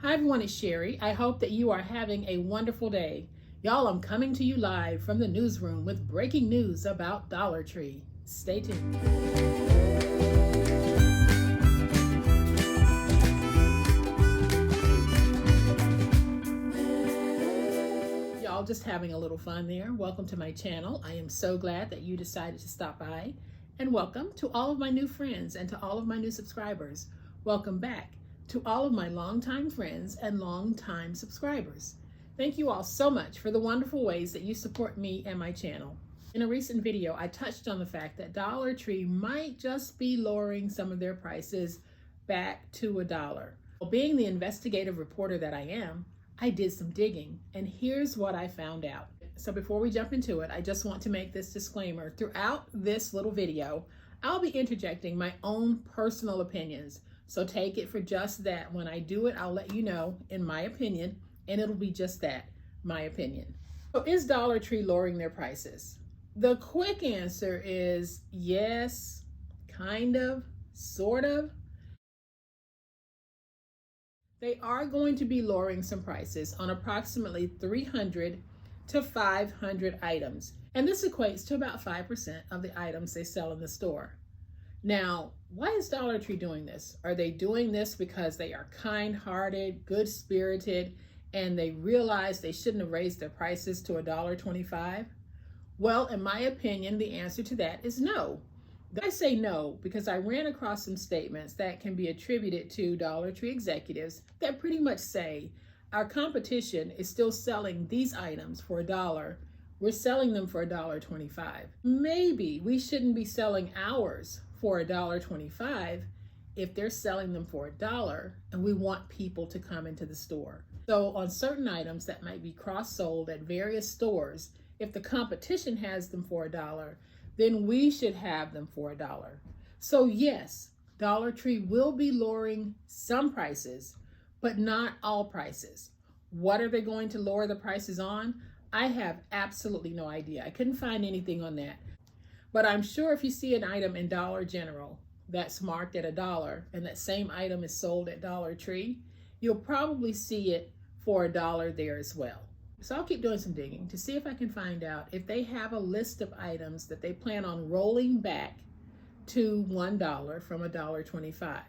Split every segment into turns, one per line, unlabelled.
Hi everyone, it's Sherry. I hope that you are having a wonderful day. Y'all, I'm coming to you live from the newsroom with breaking news about Dollar Tree. Stay tuned. Y'all just having a little fun there. Welcome to my channel. I am so glad that you decided to stop by. And welcome to all of my new friends and to all of my new subscribers. Welcome back to all of my longtime friends and longtime subscribers. Thank you all so much for the wonderful ways that you support me and my channel. In a recent video, I touched on the fact that Dollar Tree might just be lowering some of their prices back to $1. Well, being the investigative reporter that I am, I did some digging, and here's what I found out. So before we jump into it, I just want to make this disclaimer. Throughout this little video, I'll be interjecting my own personal opinions. So take it for just that. When I do it, I'll let you know, in my opinion, and it'll be just that, my opinion. So is Dollar Tree lowering their prices? The quick answer is yes, kind of, sort of. They are going to be lowering some prices on approximately 300 to 500 items. And this equates to about 5% of the items they sell in the store. Now, why is Dollar Tree doing this? Are they doing this because they are kind-hearted, good-spirited, and they realize they shouldn't have raised their prices to $1.25? Well, in my opinion, the answer to that is no. I say no because I ran across some statements that can be attributed to Dollar Tree executives that pretty much say, our competition is still selling these items for $1. We're selling them for $1.25. Maybe we shouldn't be selling ours for $1.25 if they're selling them for $1 and we want people to come into the store. So on certain items that might be cross-sold at various stores, if the competition has them for $1, then we should have them for $1. So yes, Dollar Tree will be lowering some prices, but not all prices. What are they going to lower the prices on? I have absolutely no idea. I couldn't find anything on that. But I'm sure if you see an item in Dollar General that's marked at $1 and that same item is sold at Dollar Tree, you'll probably see it for $1 there as well. So I'll keep doing some digging to see if I can find out if they have a list of items that they plan on rolling back to $1 from $1.25.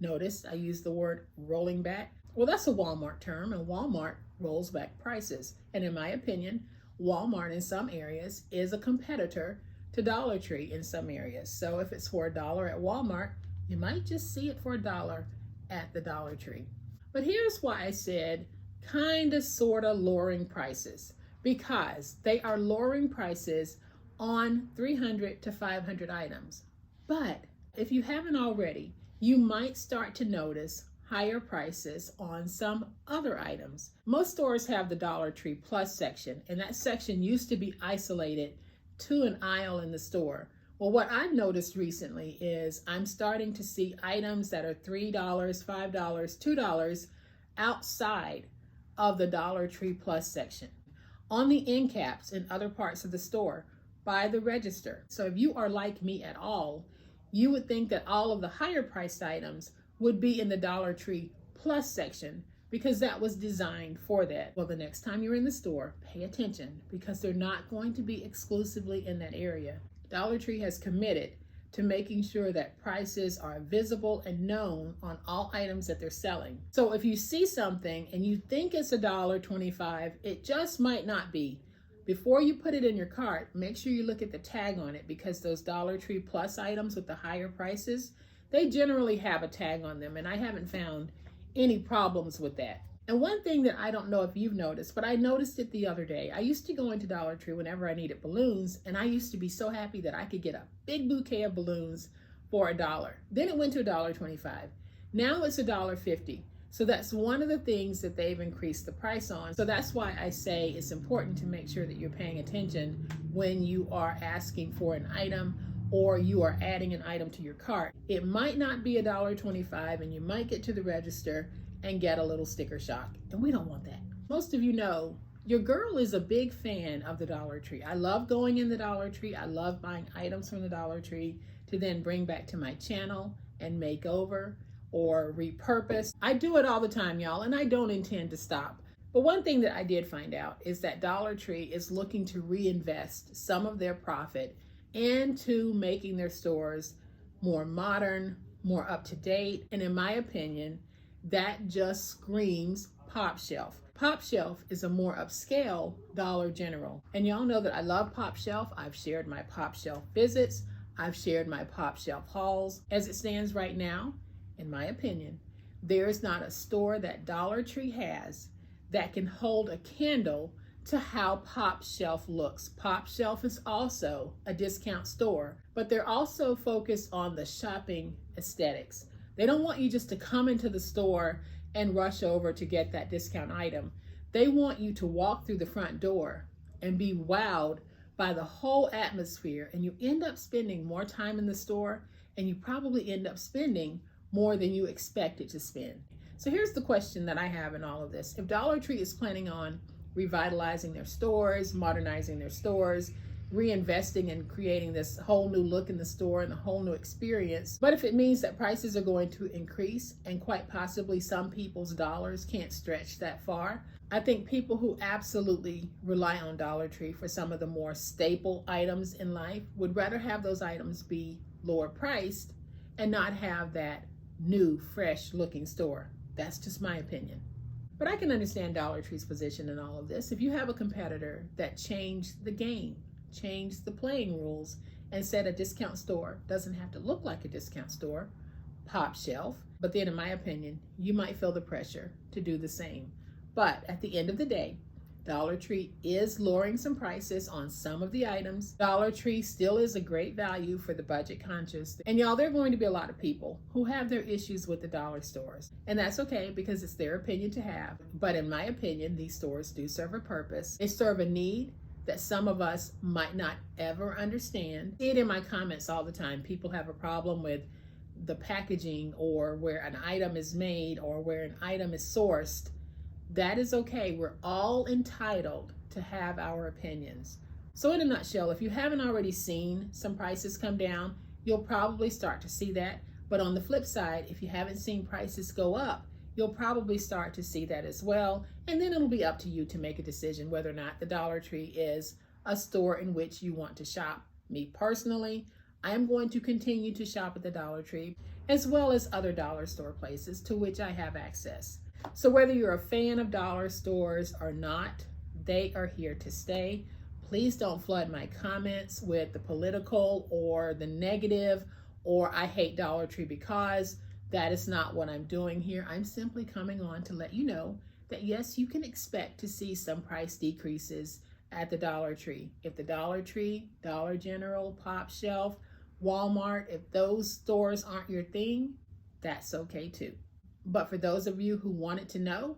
Notice I used the word rolling back. Well, that's a Walmart term, and Walmart rolls back prices. And in my opinion, Walmart in some areas is a competitor to Dollar Tree in some areas. So if it's for $1 at Walmart, you might just see it for $1 at the Dollar Tree. But here's why I said kind of, sort of lowering prices, because they are lowering prices on 300 to 500 items. But if you haven't already, you might start to notice higher prices on some other items. Most stores have the Dollar Tree Plus section, and that section used to be isolated to an aisle in the store. Well, what I've noticed recently is I'm starting to see items that are $3, $5, $2 outside of the Dollar Tree Plus section, on the end caps in other parts of the store, by the register. So if you are like me at all, you would think that all of the higher priced items would be in the Dollar Tree Plus section because that was designed for that. Well, the next time you're in the store, pay attention because they're not going to be exclusively in that area. Dollar Tree has committed to making sure that prices are visible and known on all items that they're selling. So if you see something and you think it's $1.25, it just might not be. Before you put it in your cart, make sure you look at the tag on it because those Dollar Tree Plus items with the higher prices, they generally have a tag on them, and I haven't found any problems with that. And one thing that I don't know if you've noticed, but I noticed it the other day. I used to go into Dollar Tree whenever I needed balloons, and I used to be so happy that I could get a big bouquet of balloons for $1. Then it went to $1.25. Now it's $1.50. So that's one of the things that they've increased the price on. So that's why I say it's important to make sure that you're paying attention when you are asking for an item or you are adding an item to your cart. It might not be $1.25 and you might get to the register and get a little sticker shock, and we don't want that. Most of you know your girl is a big fan of the Dollar Tree. I love going in the Dollar Tree. I love buying items from the Dollar Tree to then bring back to my channel and make over. or repurposed. I do it all the time, y'all, and I don't intend to stop. But one thing that I did find out is that Dollar Tree is looking to reinvest some of their profit into making their stores more modern, more up to date. And in my opinion, that just screams Pop Shelf. Pop Shelf is a more upscale Dollar General. And y'all know that I love Pop Shelf. I've shared my Pop Shelf visits. I've shared my Pop Shelf hauls. As it stands right now, in my opinion, there is not a store that Dollar Tree has that can hold a candle to how Pop Shelf looks. Pop Shelf is also a discount store, but they're also focused on the shopping aesthetics. They don't want you just to come into the store and rush over to get that discount item. They want you to walk through the front door and be wowed by the whole atmosphere, and you end up spending more time in the store, and you probably end up spending more than you expected to spend. So here's the question that I have in all of this. If Dollar Tree is planning on revitalizing their stores, modernizing their stores, reinvesting and creating this whole new look in the store and a whole new experience, but if it means that prices are going to increase and quite possibly some people's dollars can't stretch that far, I think people who absolutely rely on Dollar Tree for some of the more staple items in life would rather have those items be lower priced and not have that new, fresh looking store. That's just my opinion. But I can understand Dollar Tree's position in all of this. If you have a competitor that changed the game, changed the playing rules, and said a discount store doesn't have to look like a discount store, Pop Shelf, but then in my opinion, you might feel the pressure to do the same. But at the end of the day, Dollar Tree is lowering some prices on some of the items. Dollar Tree still is a great value for the budget conscious. And y'all, there are going to be a lot of people who have their issues with the dollar stores. And that's okay because it's their opinion to have. But in my opinion, these stores do serve a purpose. They serve a need that some of us might not ever understand. I see it in my comments all the time. People have a problem with the packaging or where an item is made or where an item is sourced. That is okay. We're all entitled to have our opinions. So in a nutshell, if you haven't already seen some prices come down, you'll probably start to see that. But on the flip side, if you haven't seen prices go up, you'll probably start to see that as well. And then it'll be up to you to make a decision whether or not the Dollar Tree is a store in which you want to shop. Me personally, I am going to continue to shop at the Dollar Tree as well as other dollar store places to which I have access. So whether you're a fan of dollar stores or not, they are here to stay. Please don't flood my comments with the political or the negative or I hate Dollar Tree because. That is not what I'm doing here. I'm simply coming on to let you know that yes, you can expect to see some price decreases at the Dollar Tree. If the Dollar Tree, Dollar General, Pop Shelf, Walmart, if those stores aren't your thing, that's okay too. But for those of you who wanted to know,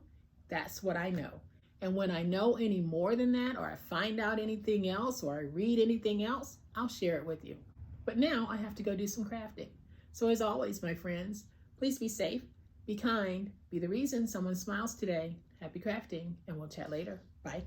that's what I know. And when I know any more than that, or I find out anything else, or I read anything else, I'll share it with you. But now I have to go do some crafting. So as always, my friends, please be safe, be kind, be the reason someone smiles today. Happy crafting, and we'll chat later. Bye.